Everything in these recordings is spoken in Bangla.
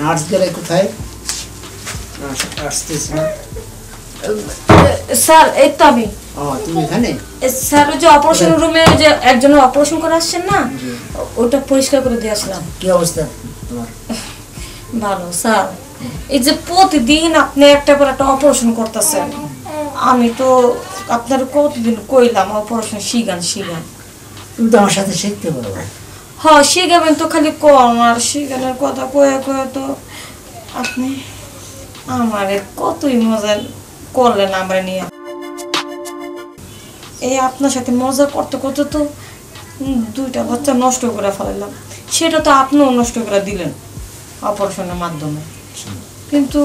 নার্স গেলে কোথায়? আসতেছি না স্যার। এই তো আমি। তুমি এখানে? স্যার ওই যে অপারেশন রুমে যে একজন অপারেশন করে আসছেন না, ওটা পরিষ্কার করে দিয়ে আসলাম। কি অবস্থা তোমার? ভালো স্যার। এই যে প্রতিদিন আপনি একটা পর একটা অপারেশন করতেছেন, আমি তো আপনার কতদিন কইলাম অপারেশন শিখান। তুমি তো আমার সাথে শিখতে পারো। হ্যাঁ শিখাবেন তো, খালি কম আর শিখানোর কথা কয়ে তো আপনি আমারে কতই মজা করলেন আমরা নিয়ে। এই আপনার সাথে মজা করতে করতে তো 2টা বাচ্চা নষ্ট করে ফেলালাম, সেটা তো আপনিও নষ্ট করে দিলেন অপারেশনের মাধ্যমে। কিন্তু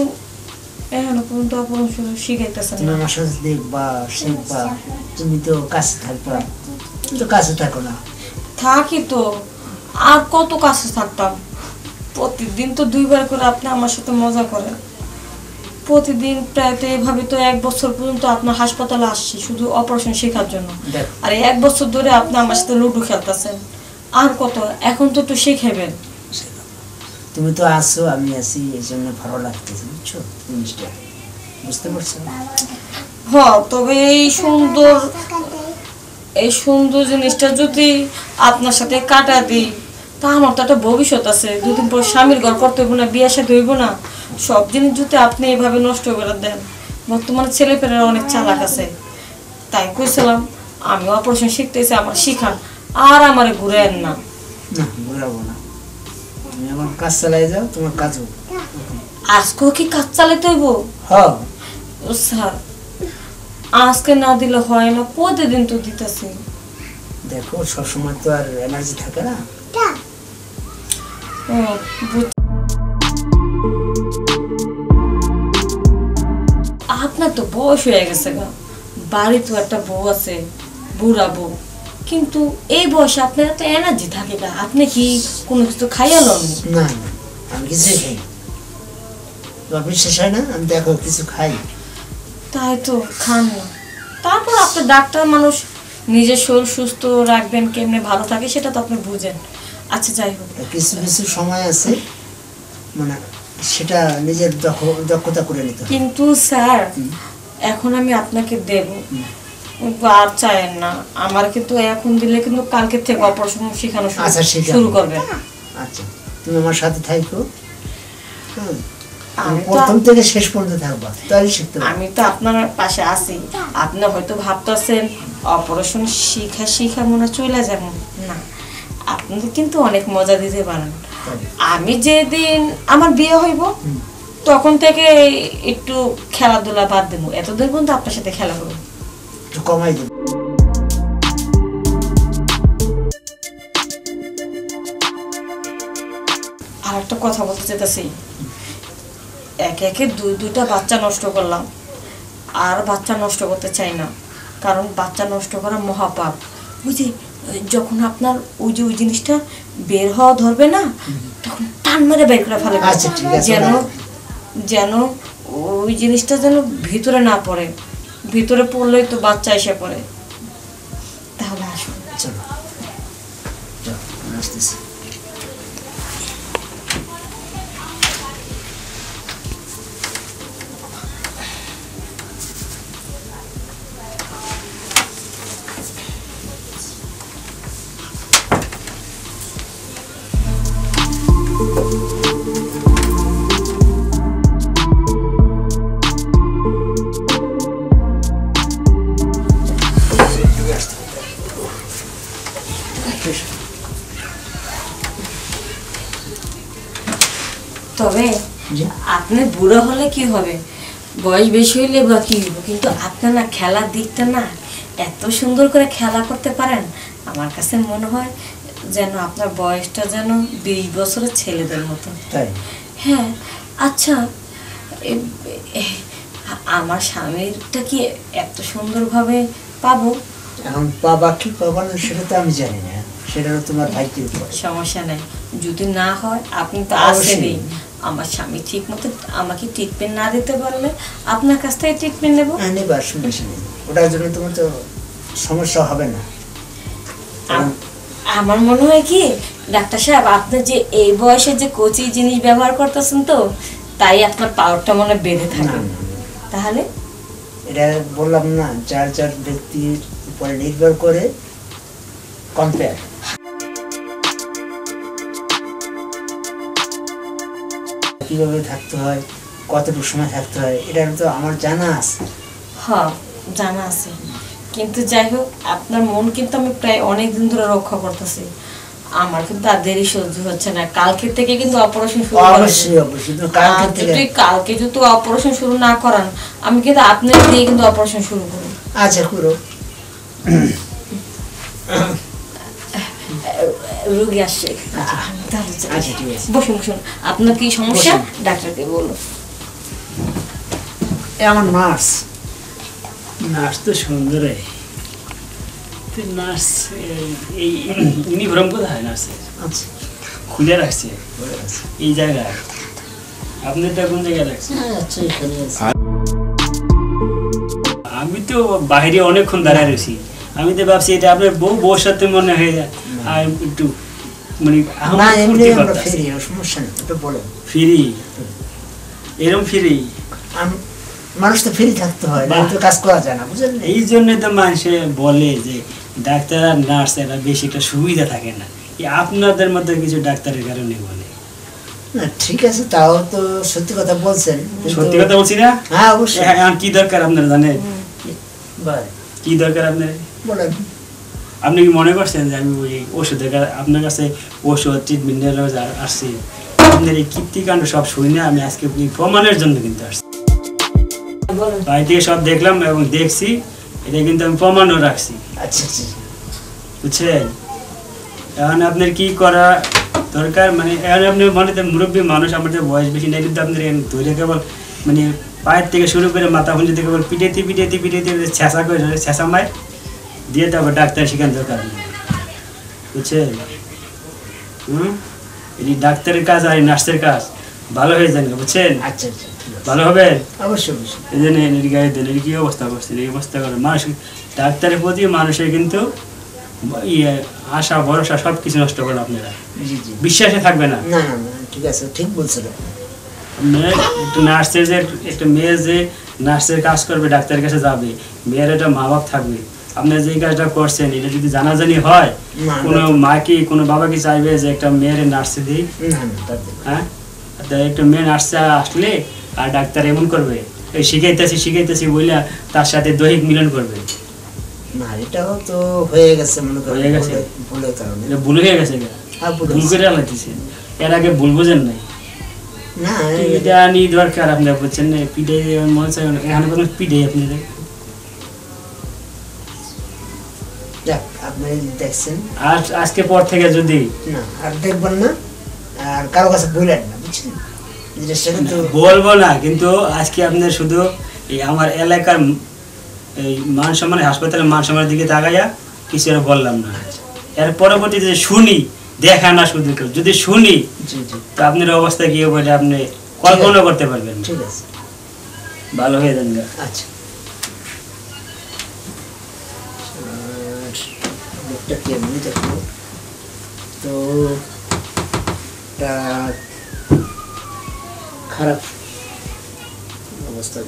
এখনো পর্যন্ত অপারেশন শিখাইতেছেন তুমি আমার সাথে দেখবা, শিখবা, তুমি তো কাছে থাকবা। তুমি তো কাছে থাকো না। থাকি তো, আর কত কাছে থাকতাম। প্রতিদিন তো 2বার করে আপনি আমার সাথে মজা করেন। প্রতিদিন প্রায় তো এভাবে তো 1 বছর পর্যন্ত আপনার হাসপাতালে আসছি শুধু অপারেশন শেখার জন্য, আর 1 বছর ধরে আপনি আমার সাথে লুডো খেলতেছেন। আর কত, এখন তো একটু শিখাবেন। তুমি তো আছো, আমি আছি, এই জন্য ভালো লাগতেছে, বুঝছো জিনিসটা? বুঝতে পারছো? হ্যাঁ, তবে এই সুন্দর জিনিসটা যদি আপনার সাথে কাটা দিই, তা আমার তো একটা ভবিষ্যৎ আছে। 2 দিন পর স্বামীর ঘর করতে হইব না, বিয়ে সাথে হইব না। সব জিনিস যদি আপনি এভাবে নষ্ট করে দেন, বর্তমানে ছেলেপেলেরা অনেক চালাক আছে। তাই কইছিলাম আমি অপারেশন শিখতেছি, আমার শিখান, আর আমারে ঘুরেন না। না ঘুরাবো না, তুমি আমার কাজ চালাই যাও, তোমার কাজ হোক। আজকেও কি কাজ চালাতে হইব? হ্যাঁ স্যার আজকে না দিলে হয় না, প্রতিদিন তো দিতেছি। দেখো সবসময় তো আর এনার্জি থাকে না। আপনার তো বয়স হয়ে গেছে গা, বাড়ি তো একটা বউ আছে, বুড়া বউ, কিন্তু এই বয়সে আপনার এত এনার্জি থাকে না। আপনি কি কোনো কিছু খাইয়ালেন? না না, আমি কিছুই খাই। তোমার বিশ্বাস হয় না? আমি দেখো কিছু খাই। তাই তো খান না। তারপর আপনি ডাক্তার মানুষ, নিজের শরীর সুস্থ রাখবেন কেমনে ভালো থাকে সেটা তো আপনি বুঝেন। আচ্ছা যাই হোক, কিছু কিছু সময় আছে মানে সেটা নিজের দক্ষতা করে নিতে হবে। কিন্তু স্যার এখন আমি আপনাকে দেব, আর চাইেন না আমার, কিন্তু এখন দিলে কিন্তু কালকে থেকে অপারেশন শেখানো শুরু করবে। আচ্ছা তুমি আমার সাথে থাকো, প্রথম থেকে শেষ পর্যন্ত থাকবা, তাহলে শিখতে পারবে। আমি তো আপনার পাশে আছি। আপনি হয়তো ভাবতেছেন অপারেশন শিখা মনে চলে যাবেন না, আপনি কিন্তু অনেক মজা দিতে পারেন। আমি যেদিন আমার বিয়ে হইব তখন থেকে একটু খেলাধুলা বাদ দেবো, এতদিন পর্যন্ত আপনার সাথে খেলা করবো, একটু কমাই দেবো। আর একটা কথা বলতে চাইতেছি, একে একে 2টা বাচ্চা নষ্ট করলাম, আর বাচ্চা নষ্ট করতে চাই না, কারণ বাচ্চা নষ্ট করা মহাপাপ। ওই যে যখন আপনার ওই জিনিসটা বের হওয়া ধরবে না, তখন টান মেরে বের করে ফেলে, যেন ওই জিনিসটা যেন ভিতরে না পড়ে। ভিতরে পড়লেই তো বাচ্চা এসে পড়ে। তাহলে আসুন। চলো আসতেছি। তবে আপনি বুড়ো হলে কি হবে, বয়স বেশি হইলে বা কি হইব, কিন্তু আপনার না খেলার দিকটা না এত সুন্দর করে খেলা করতে পারেন, আমার কাছে মনে হয় যেন আপনার বয়সটা যেন 20 বছরের ছেলেদের মতো। হ্যাঁ আচ্ছা, আমার স্বামীরটা কি এত সুন্দরভাবে পাবো? এখন পাবা কি পাবা না সেটা তো আমি জানি না, সেটা তোমার ভাইকে। সমস্যা নাই, যদি না হয় আপনি তো আসেনই। আমার স্বামী ঠিক মতো আমাকে ট্রিটমেন্ট না দিতে পারলে আপনার কাছ থেকে ট্রিটমেন্ট নেবো। নেবার সমস্যা নেই, ওটার জন্য তোমার তো সমস্যা হবে না। আমার মনে হয় কি ডাক্তার সাহেব আপনি যে এই বয়সে যে কচি জিনিস ব্যবহার করতেছেন তো তাই আপনার পাওয়ারটা মনে বেঁধে থাকে তাহলে এটা বললাম না যার যার ব্যক্তির উপরে নির্ভর করে কম্পেয়ার কিভাবে থাকতে হয় কতটুকু সময় থাকতে হয় এটা তো আমার জানা আছে হ্যাঁ জানা আছে কিন্তু যাই হোক আপনার মন কিন্তু আমি প্রায় অনেক দিন ধরে রক্ষা করতেছি আমার কিন্তু আর দেরি সহ্য হচ্ছে না কালকে থেকে কিন্তু অপারেশন শুরু অবশ্যই অবশ্যই কালকে যদি অপারেশন শুরু না করান আমি কিন্তু আপনার দিয়ে কিন্তু অপারেশন শুরু করব আচ্ছা করো রোগী আসছে আচ্ছা ঠিক আছে বসুন বসুন আপনার কি সমস্যা ডাক্তারকে বলুন আমার নার্স নার্স তো সুন্দর নার্স এই ইউনিফর্ম কোথায় নার্সের আচ্ছা খুলে রাখছে এই জায়গায় আপনারটা কোন জায়গায় রাখছে আচ্ছা এখানে আছে আমি তো বাইরে অনেকক্ষণ দাঁড়ায় রয়েছি আমি তো ভাবছি এটা আপনার বউর সাথে মনে হয়ে যায় আর একটু মানে না এমনি আমরা ফ্রি সমস্যা নেই একটু বলেন ফ্রি এরকম ফ্রি মানুষ তো ফ্রি থাকতে হয় না তো কাজ করা যায় না বুঝলেন এই জন্য তো মানুষে বলে যে ডাক্তার আর নার্স এরা বেশি একটা সুবিধা থাকে না আপনাদের মতো কিছু ডাক্তারের কারণে বলে না ঠিক আছে তাও তো সত্যি কথা বলছেন সত্যি কথা বলছি না হ্যাঁ অবশ্যই এখন কি দরকার আপনারা জানেন ভাই কি দরকার আপনার বলেন আপনি কি মনে করছেন যে আমি ওই ওষুধের আপনার কাছে ওষুধ ট্রিটমেন্ট আসছি আপনার এই কীর্তিকাণ্ড সব শুনি না আমি আজকে প্রমাণের জন্য কিন্তু আসছি বাড়ি থেকে সব দেখলাম এবং দেখছি এটা কিন্তু আমি প্রমাণও রাখছি আচ্ছা আচ্ছা বুঝছেন এখন আপনার কি করা দরকার মানে এখন আপনি মনে মুরব্বী মানুষ আমাদের বয়স বেশি নেই কিন্তু আপনার ধরে কেবল মানে পায়ের থেকে শুরু করে মাথা পর্যন্ত কেবল পিটাইতে পিটাইতে পিটাইতে ছেঁচা করে ছেঁচা মায় দিয়ে তারপর ডাক্তার শেখান দরকার বুঝছেন এই ডাক্তারের কাজ আর নার্সের কাজ ভালো হয়ে যান বুঝছেন আচ্ছা আচ্ছা ভালো হবে অবশ্যই অবশ্যই এই জন্য গাড়ি দেন কি অবস্থা করছেন এই অবস্থা করে মানুষ ডাক্তারের প্রতি মানুষের কিন্তু আশা ভরসা সব কিছু নষ্ট করেন আপনারা জি জি বিশ্বাসে থাকবে না না না না ঠিক আছে ঠিক বলছেন একটু নার্সের যে একটা মেয়ে যে নার্সের কাজ করবে ডাক্তারের কাছে যাবে মেয়ের একটা মা বাপ থাকবে আপনার যে কাজটা করছেন এটা যদি জানাজানি হয় কোনো মা কি কোনো বাবা কি চাইবে যে একটা মেয়ের নার্সে দিই হ্যাঁ একটা মেয়ে নার্সে আসলে আর ডাক্তার এমন করবে এই শিখাইতেছি বলে তার সাথে দৈহিক মিলন করবে না এটাও তো হয়ে গেছে মনে করেন হয়ে গেছে ভুলের কারণে এটা ভুল হয়ে গেছে ভুল করে আলাইতেছে এর আগে ভুল বোঝেন নাই না এটা নিয়ে দরকার আপনার বুঝছেন না পিঠে মনে চাই এখানে কোনো পিঠে আপনি আপনি দেখছেন আর আজকে পর থেকে যদি না আর দেখবেন না আর কারো কাছে বলেন না বুঝছেন বলবো না কিন্তু আজকে আপনার শুধু এই আমার এলাকার এই মান সম্মানের হাসপাতালের মান সম্মানের দিকে তাকাইয়া কিছু আর বললাম না এর পরবর্তীতে শুনি দেখা না শুধু যদি শুনি তো আপনার অবস্থা কি হবে আপনি কল্পনা করতে পারবেন ঠিক আছে ভালো হয়ে যান আচ্ছা লোকটা কেমনি দেখো তো খারাপ অবস্থা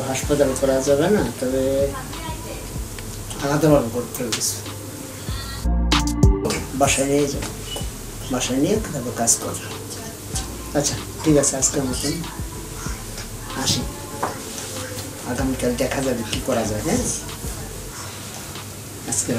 হাসপাতাল করা যাবে না তবে আলাদাভাবে করতে হবে বাসায় নিয়ে যাবো বাসায় নিয়ে তারপর কাজ করবো আচ্ছা ঠিক আছে আজকের মতন আসি আগামীকাল দেখা যাবে কি করা যায় হ্যাঁ আজকে